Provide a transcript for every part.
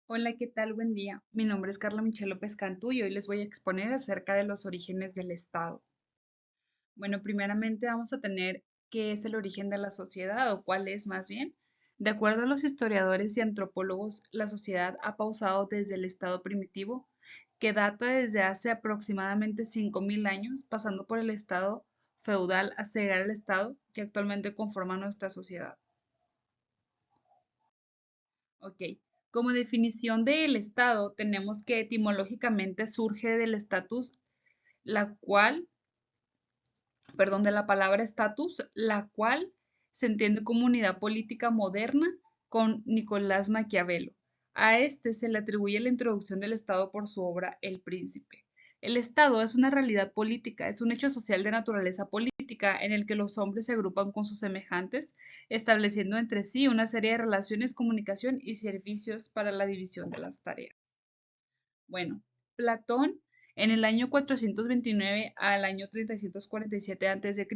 Hola, ¿qué tal? Buen día. Mi nombre es Carla Michelle López Cantú y hoy les voy a exponer acerca de los orígenes del Estado. Bueno, primeramente vamos a tener qué es el origen de la sociedad o cuál es más bien. De acuerdo a los historiadores y antropólogos, la sociedad ha pausado desde el estado primitivo, que data desde hace aproximadamente 5.000 años, pasando por el estado feudal hasta llegar al estado que actualmente conforma nuestra sociedad. Ok, como definición del Estado, tenemos que etimológicamente surge del estatus, la cual, perdón, de la palabra estatus, la cual se entiende como unidad política moderna con Nicolás Maquiavelo. A este se le atribuye la introducción del Estado por su obra El Príncipe. El Estado es una realidad política, es un hecho social de naturaleza política en el que los hombres se agrupan con sus semejantes, estableciendo entre sí una serie de relaciones, comunicación y servicios para la división de las tareas. Bueno, Platón en el año 429 al año 347 a.C.,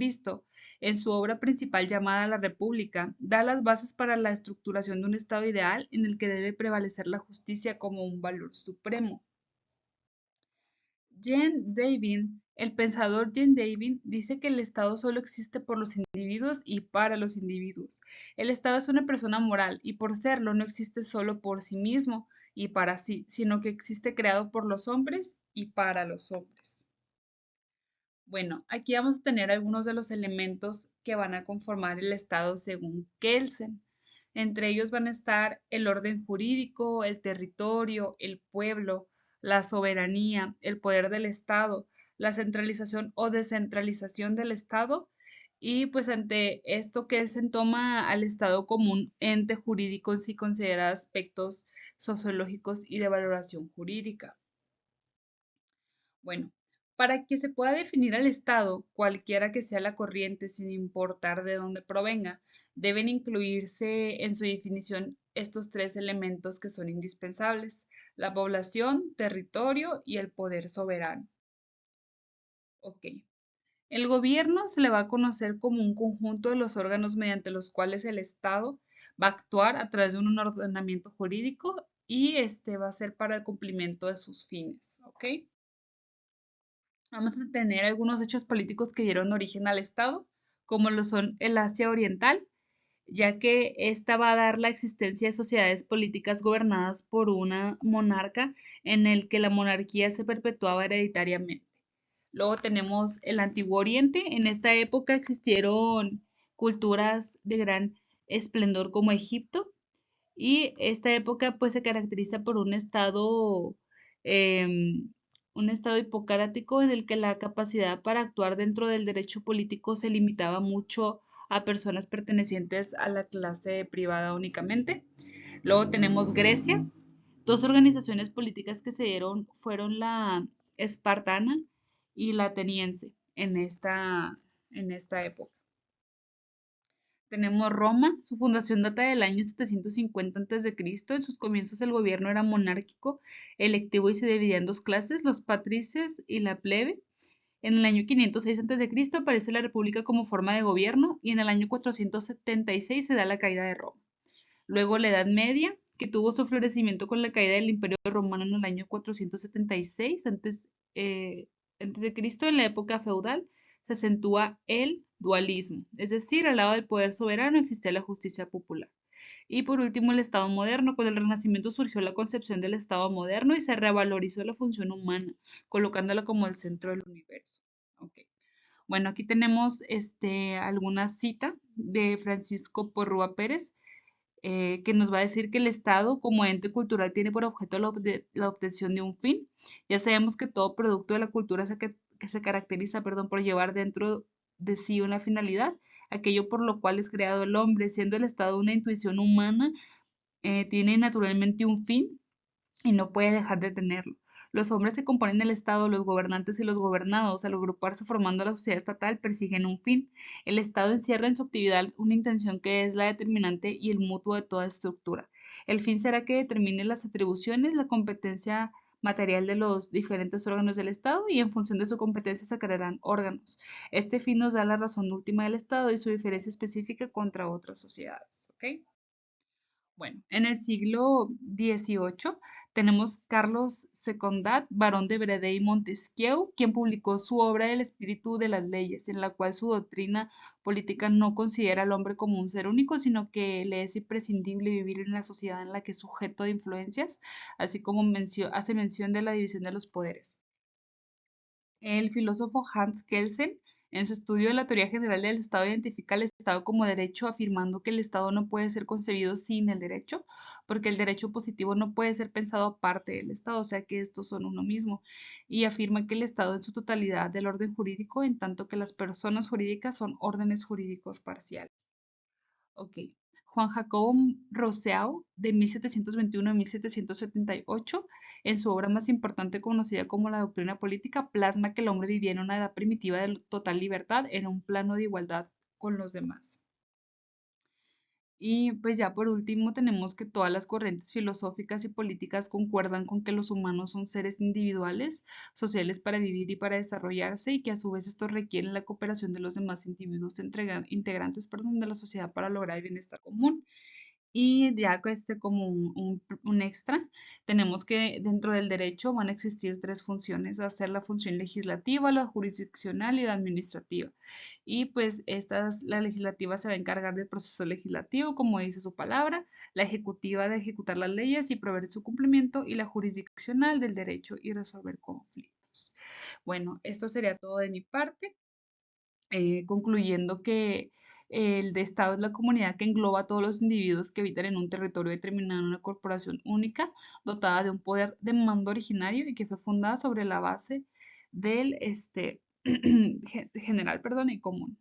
en su obra principal llamada La República, da las bases para la estructuración de un estado ideal en el que debe prevalecer la justicia como un valor supremo. Jean David, el pensador Jean David, dice que el Estado solo existe por los individuos y para los individuos. El Estado es una persona moral y por serlo no existe solo por sí mismo y para sí, sino que existe creado por los hombres y para los hombres. Bueno, aquí vamos a tener algunos de los elementos que van a conformar el Estado según Kelsen. Entre ellos van a estar el orden jurídico, el territorio, el pueblo, la soberanía, el poder del Estado, la centralización o descentralización del Estado. Y pues ante esto Kelsen toma al Estado como un ente jurídico si considera aspectos sociológicos y de valoración jurídica. Bueno, para que se pueda definir al Estado, cualquiera que sea la corriente, sin importar de dónde provenga, deben incluirse en su definición estos tres elementos que son indispensables: la población, territorio y el poder soberano. Ok. El gobierno se le va a conocer como un conjunto de los órganos mediante los cuales el Estado va a actuar a través de un ordenamiento jurídico y este va a ser para el cumplimiento de sus fines. ¿Ok? Vamos a tener algunos hechos políticos que dieron origen al Estado, como lo son el Asia Oriental, ya que esta va a dar la existencia de sociedades políticas gobernadas por una monarca en el que la monarquía se perpetuaba hereditariamente. Luego tenemos el Antiguo Oriente. En esta época existieron culturas de gran esplendor como Egipto, y esta época pues se caracteriza por un estado hipocrático en el que la capacidad para actuar dentro del derecho político se limitaba mucho a personas pertenecientes a la clase privada únicamente. Luego tenemos Grecia. Dos organizaciones políticas que se dieron fueron la espartana y la ateniense en esta época. Tenemos Roma. Su fundación data del año 750 a.C. En sus comienzos el gobierno era monárquico, electivo y se dividía en dos clases, los patricios y la plebe. En el año 506 a.C. aparece la república como forma de gobierno y en el año 476 se da la caída de Roma. Luego la Edad Media, que tuvo su florecimiento con la caída del Imperio Romano en el año 476 antes de Cristo. En la época feudal se acentúa el dualismo, es decir, al lado del poder soberano existía la justicia popular. Y por último, el Estado moderno. Con el Renacimiento surgió la concepción del Estado moderno y se revalorizó la función humana, colocándola como el centro del universo. Okay. Bueno, aquí tenemos alguna cita de Francisco Porrúa Pérez, que nos va a decir que el Estado como ente cultural tiene por objeto la obtención de un fin. Ya sabemos que todo producto de la cultura que se caracteriza, perdón, por llevar dentro de sí una finalidad, aquello por lo cual es creado el hombre, siendo el Estado una intuición humana, tiene naturalmente un fin y no puede dejar de tenerlo. Los hombres que componen el Estado, los gobernantes y los gobernados, al agruparse formando la sociedad estatal, persiguen un fin. El Estado encierra en su actividad una intención que es la determinante y el mutuo de toda estructura. El fin será que determine las atribuciones, la competencia material de los diferentes órganos del Estado y en función de su competencia se crearán órganos. Este fin nos da la razón última del Estado y su diferencia específica contra otras sociedades. ¿Ok? Bueno, en el siglo XVIII tenemos Carlos Secondat, barón de Brede y Montesquieu, quien publicó su obra El espíritu de las leyes, en la cual su doctrina política no considera al hombre como un ser único, sino que le es imprescindible vivir en la sociedad en la que es sujeto de influencias, así como hace mención de la división de los poderes. El filósofo Hans Kelsen, en su estudio de la teoría general del Estado, identifica el Estado como derecho, afirmando que el Estado no puede ser concebido sin el derecho, porque el derecho positivo no puede ser pensado aparte del Estado, o sea que estos son uno mismo, y afirma que el Estado en su totalidad del orden jurídico, en tanto que las personas jurídicas son órdenes jurídicos parciales. Ok. Juan Jacobo Rousseau, de 1721 a 1778, en su obra más importante conocida como La Doctrina Política, plasma que el hombre vivía en una edad primitiva de total libertad en un plano de igualdad con los demás. Y pues ya por último tenemos que todas las corrientes filosóficas y políticas concuerdan con que los humanos son seres individuales, sociales para vivir y para desarrollarse y que a su vez esto requiere la cooperación de los demás individuos integrantes, perdón, de la sociedad para lograr el bienestar común. Y ya como un extra, tenemos que dentro del derecho van a existir tres funciones, va a ser la función legislativa, la jurisdiccional y la administrativa. Y pues la legislativa se va a encargar del proceso legislativo, como dice su palabra, la ejecutiva de ejecutar las leyes y proveer su cumplimiento, y la jurisdiccional del derecho y resolver conflictos. Bueno, esto sería todo de mi parte, concluyendo que el de Estado es la comunidad que engloba a todos los individuos que habitan en un territorio determinado en una corporación única, dotada de un poder de mando originario y que fue fundada sobre la base del general, perdón, y común.